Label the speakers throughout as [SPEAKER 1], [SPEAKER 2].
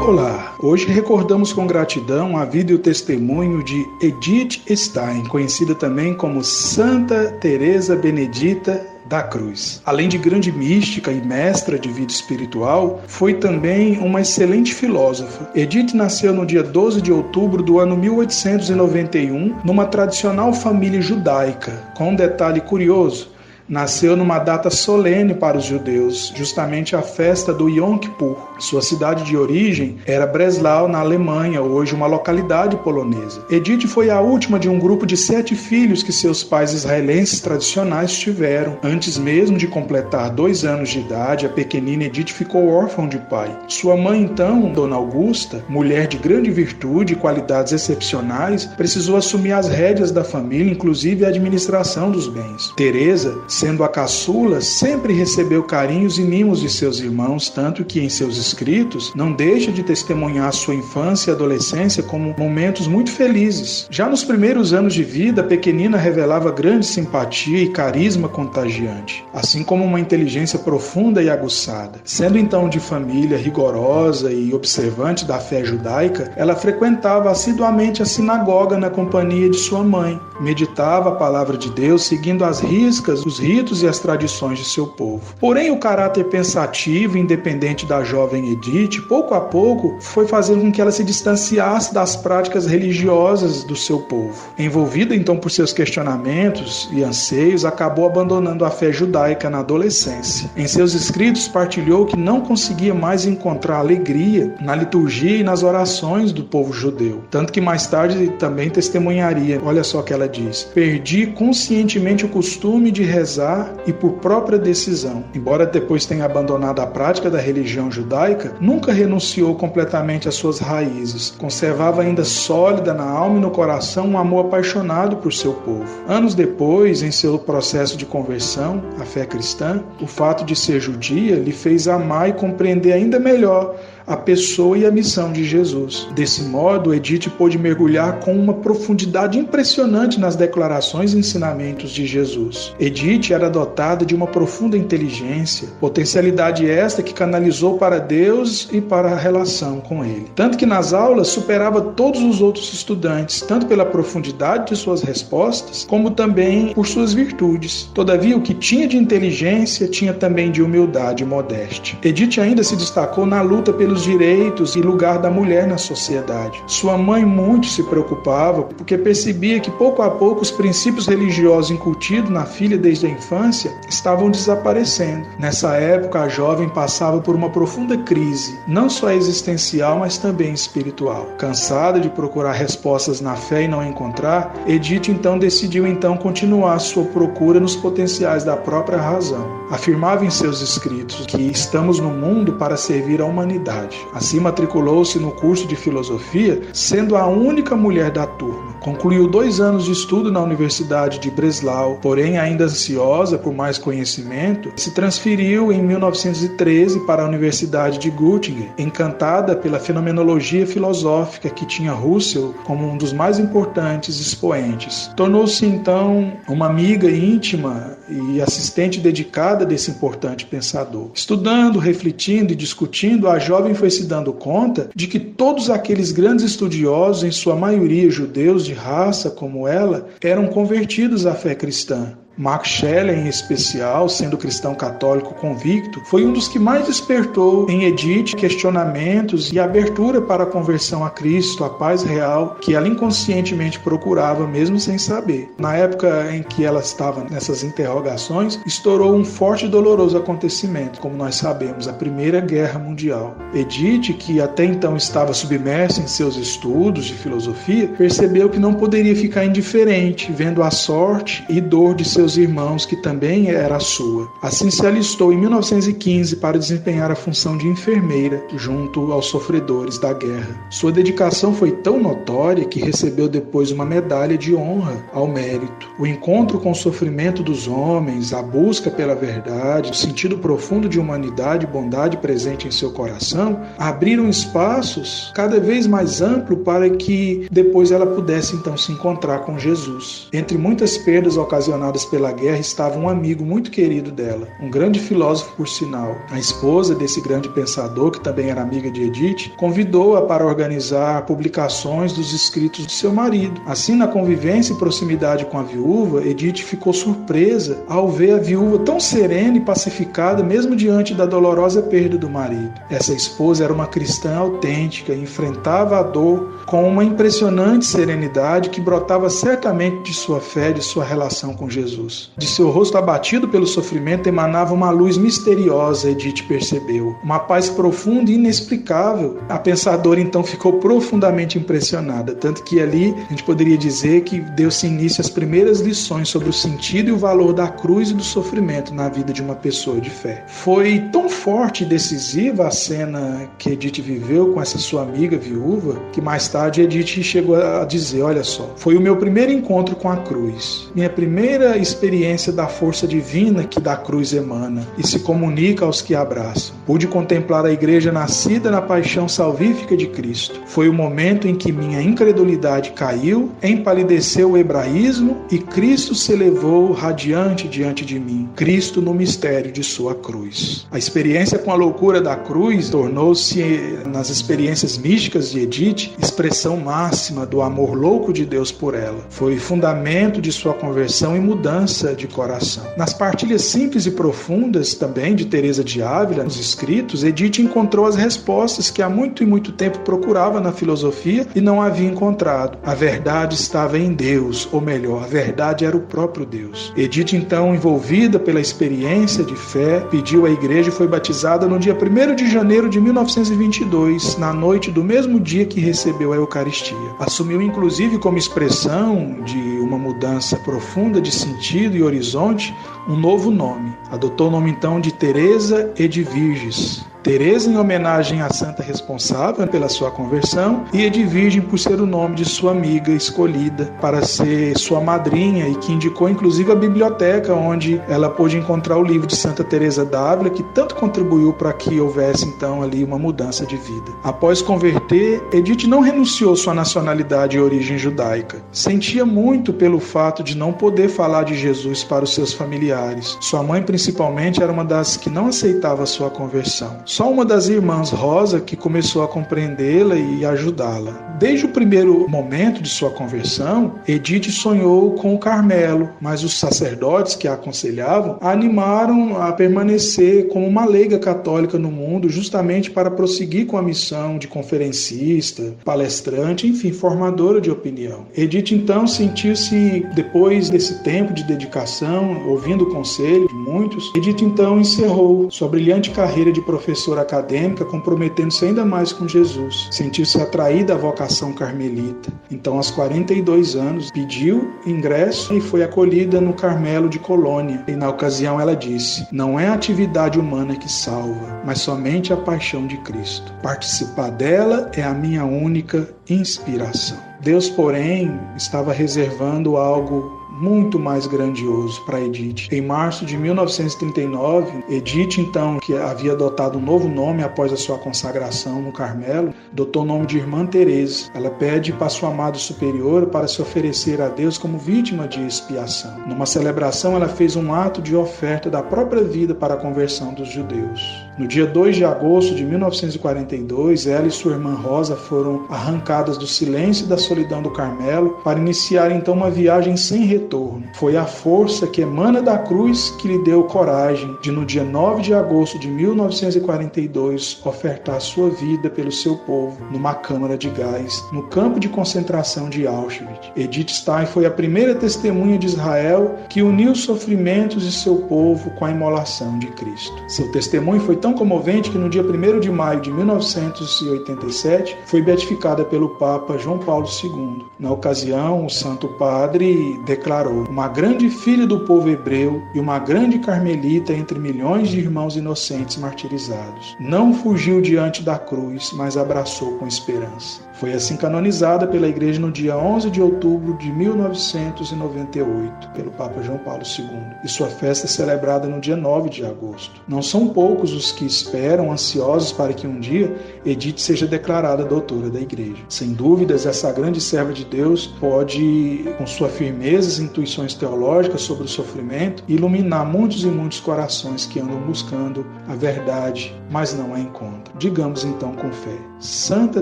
[SPEAKER 1] Olá, hoje recordamos com gratidão a vida e o testemunho de Edith Stein, conhecida também como Santa Teresa Benedita da Cruz. Além de grande mística e mestra de vida espiritual, foi também uma excelente filósofa. Edith nasceu no dia 12 de outubro do ano 1891, numa tradicional família judaica. Com um detalhe curioso, nasceu numa data solene para os judeus, justamente a festa do Yom Kippur. Sua cidade de origem era Breslau, na Alemanha, hoje uma localidade polonesa. Edith foi a última de um grupo de 7 filhos que seus pais israelenses tradicionais tiveram. Antes mesmo de completar 2 anos de idade, a pequenina Edith ficou órfã de pai. Sua mãe, então, Dona Augusta, mulher de grande virtude e qualidades excepcionais, precisou assumir as rédeas da família, inclusive a administração dos bens. Teresa, sendo a caçula, sempre recebeu carinhos e mimos de seus irmãos, tanto que em seus escritos não deixa de testemunhar sua infância e adolescência como momentos muito felizes. Já nos primeiros anos de vida, a pequenina revelava grande simpatia e carisma contagiante, assim como uma inteligência profunda e aguçada. Sendo então de família rigorosa e observante da fé judaica, ela frequentava assiduamente a sinagoga na companhia de sua mãe, meditava a palavra de Deus seguindo às riscas os ritos e as tradições de seu povo. Porém, o caráter pensativo e independente da jovem Edith, pouco a pouco, foi fazendo com que ela se distanciasse das práticas religiosas do seu povo. Envolvida então por seus questionamentos e anseios, acabou abandonando a fé judaica na adolescência. Em seus escritos, partilhou que não conseguia mais encontrar alegria na liturgia e nas orações do povo judeu. Tanto que mais tarde também testemunharia, olha só o que ela diz: perdi conscientemente o costume de rezar e por própria decisão. Embora depois tenha abandonado a prática da religião judaica, nunca renunciou completamente às suas raízes. Conservava ainda sólida na alma e no coração um amor apaixonado por seu povo. Anos depois, em seu processo de conversão à fé cristã, o fato de ser judia lhe fez amar e compreender ainda melhor a pessoa e a missão de Jesus. Desse modo, Edith pôde mergulhar com uma profundidade impressionante nas declarações e ensinamentos de Jesus. Edith era dotada de uma profunda inteligência, potencialidade esta que canalizou para Deus e para a relação com Ele. Tanto que nas aulas superava todos os outros estudantes, tanto pela profundidade de suas respostas, como também por suas virtudes. Todavia, o que tinha de inteligência, tinha também de humildade e modéstia. Edith ainda se destacou na luta pelos direitos e lugar da mulher na sociedade. Sua mãe muito se preocupava porque percebia que pouco a pouco os princípios religiosos incutidos na filha desde a infância estavam desaparecendo. Nessa época, a jovem passava por uma profunda crise, não só existencial, mas também espiritual. Cansada de procurar respostas na fé e não encontrar, Edith então decidiu continuar sua procura nos potenciais da própria razão. Afirmava em seus escritos que estamos no mundo para servir a humanidade. Assim, matriculou-se no curso de filosofia, sendo a única mulher da turma. Concluiu 2 anos de estudo na Universidade de Breslau, porém, ainda ansiosa por mais conhecimento, se transferiu em 1913 para a Universidade de Göttingen, encantada pela fenomenologia filosófica que tinha Husserl como um dos mais importantes expoentes. Tornou-se, então, uma amiga íntima e assistente dedicada desse importante pensador. Estudando, refletindo e discutindo, a jovem foi se dando conta de que todos aqueles grandes estudiosos, em sua maioria judeus de raça como ela, eram convertidos à fé cristã. Max Scheler, em especial, sendo cristão católico convicto, foi um dos que mais despertou em Edith questionamentos e abertura para a conversão a Cristo, a paz real, que ela inconscientemente procurava, mesmo sem saber. Na época em que ela estava nessas interrogações, estourou um forte e doloroso acontecimento, como nós sabemos, a Primeira Guerra Mundial. Edith, que até então estava submersa em seus estudos de filosofia, percebeu que não poderia ficar indiferente, vendo a sorte e dor de seus irmãos, que também era a sua. Assim se alistou em 1915 para desempenhar a função de enfermeira junto aos sofredores da guerra. Sua dedicação foi tão notória que recebeu depois uma medalha de honra ao mérito. O encontro com o sofrimento dos homens, a busca pela verdade, o sentido profundo de humanidade e bondade presente em seu coração, abriram espaços cada vez mais amplos para que depois ela pudesse então se encontrar com Jesus. Entre muitas perdas ocasionadas pela guerra estava um amigo muito querido dela, um grande filósofo por sinal. A esposa desse grande pensador, que também era amiga de Edith, convidou-a para organizar publicações dos escritos de seu marido. Assim, na convivência e proximidade com a viúva, Edith ficou surpresa ao ver a viúva tão serena e pacificada, mesmo diante da dolorosa perda do marido. Essa esposa era uma cristã autêntica e enfrentava a dor com uma impressionante serenidade que brotava certamente de sua fé, de sua relação com Jesus. De seu rosto abatido pelo sofrimento emanava uma luz misteriosa, Edith percebeu. Uma paz profunda e inexplicável. A pensadora então ficou profundamente impressionada, tanto que ali a gente poderia dizer que deu-se início às primeiras lições sobre o sentido e o valor da cruz e do sofrimento na vida de uma pessoa de fé. Foi tão forte e decisiva a cena que Edith viveu com essa sua amiga viúva, que mais tarde Edith chegou a dizer, olha só, foi o meu primeiro encontro com a cruz, minha primeira experiência da força divina que da cruz emana e se comunica aos que abraçam. Pude contemplar a igreja nascida na paixão salvífica de Cristo. Foi o momento em que minha incredulidade caiu, empalideceu o hebraísmo e Cristo se elevou radiante diante de mim. Cristo no mistério de sua cruz. A experiência com a loucura da cruz tornou-se, nas experiências místicas de Edith, expressão máxima do amor louco de Deus por ela. Foi fundamento de sua conversão e mudança de coração. Nas partilhas simples e profundas também de Teresa de Ávila, nos escritos, Edith encontrou as respostas que há muito e muito tempo procurava na filosofia e não havia encontrado. A verdade estava em Deus, ou melhor, a verdade era o próprio Deus. Edith, então, envolvida pela experiência de fé, pediu à igreja e foi batizada no dia 1º de janeiro de 1922, na noite do mesmo dia que recebeu a Eucaristia. Assumiu, inclusive, como expressão de uma mudança profunda de sentido e horizonte, um novo nome. Adotou o nome, então, de Teresa Edviges. Teresa em homenagem à santa responsável pela sua conversão e Edvige por ser o nome de sua amiga escolhida para ser sua madrinha e que indicou inclusive a biblioteca onde ela pôde encontrar o livro de Santa Teresa d'Ávila, que tanto contribuiu para que houvesse então ali uma mudança de vida. Após converter, Edith não renunciou sua nacionalidade e origem judaica. Sentia muito pelo fato de não poder falar de Jesus para os seus familiares. Sua mãe principalmente era uma das que não aceitava a sua conversão. Só uma das irmãs, Rosa, que começou a compreendê-la e ajudá-la. Desde o primeiro momento de sua conversão, Edith sonhou com o Carmelo, mas os sacerdotes que a aconselhavam a animaram a permanecer como uma leiga católica no mundo, justamente para prosseguir com a missão de conferencista, palestrante, enfim, formadora de opinião. Edith, então, sentiu-se, depois desse tempo de dedicação, ouvindo o conselho de muitos, Edith, então, encerrou sua brilhante carreira de professora acadêmica, comprometendo-se ainda mais com Jesus. Sentiu-se atraída à vocação carmelita. Então, aos 42 anos, pediu ingresso e foi acolhida no Carmelo de Colônia. E na ocasião ela disse: não é a atividade humana que salva, mas somente a paixão de Cristo. Participar dela é a minha única inspiração. Deus, porém, estava reservando algo muito mais grandioso para Edith. Em março de 1939, Edith, então, que havia adotado um novo nome após a sua consagração no Carmelo, adotou o nome de Irmã Teresa. Ela pede para sua amada superiora para se oferecer a Deus como vítima de expiação. Numa celebração, ela fez um ato de oferta da própria vida para a conversão dos judeus. No dia 2 de agosto de 1942, ela e sua irmã Rosa foram arrancadas do silêncio e da solidão do Carmelo para iniciar então uma viagem sem retorno. Foi a força que emana da cruz que lhe deu coragem de, no dia 9 de agosto de 1942, ofertar sua vida pelo seu povo numa câmara de gás, no campo de concentração de Auschwitz. Edith Stein foi a primeira testemunha de Israel que uniu os sofrimentos de seu povo com a imolação de Cristo. Seu testemunho foi tão comovente que no dia 1º de maio de 1987 foi beatificada pelo Papa João Paulo II. Na ocasião, o Santo Padre declarou: uma grande filha do povo hebreu e uma grande carmelita entre milhões de irmãos inocentes martirizados. Não fugiu diante da cruz, mas abraçou com esperança. Foi assim canonizada pela Igreja no dia 11 de outubro de 1998, pelo Papa João Paulo II, e sua festa é celebrada no dia 9 de agosto. Não são poucos os que esperam, ansiosos para que um dia Edith seja declarada doutora da Igreja. Sem dúvidas, essa grande serva de Deus pode, com sua firmeza intuições teológicas sobre o sofrimento e iluminar muitos e muitos corações que andam buscando a verdade, mas não a encontram. Digamos então com fé: Santa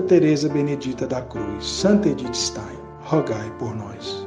[SPEAKER 1] Teresa Benedita da Cruz, Santa Edith Stein, rogai por nós.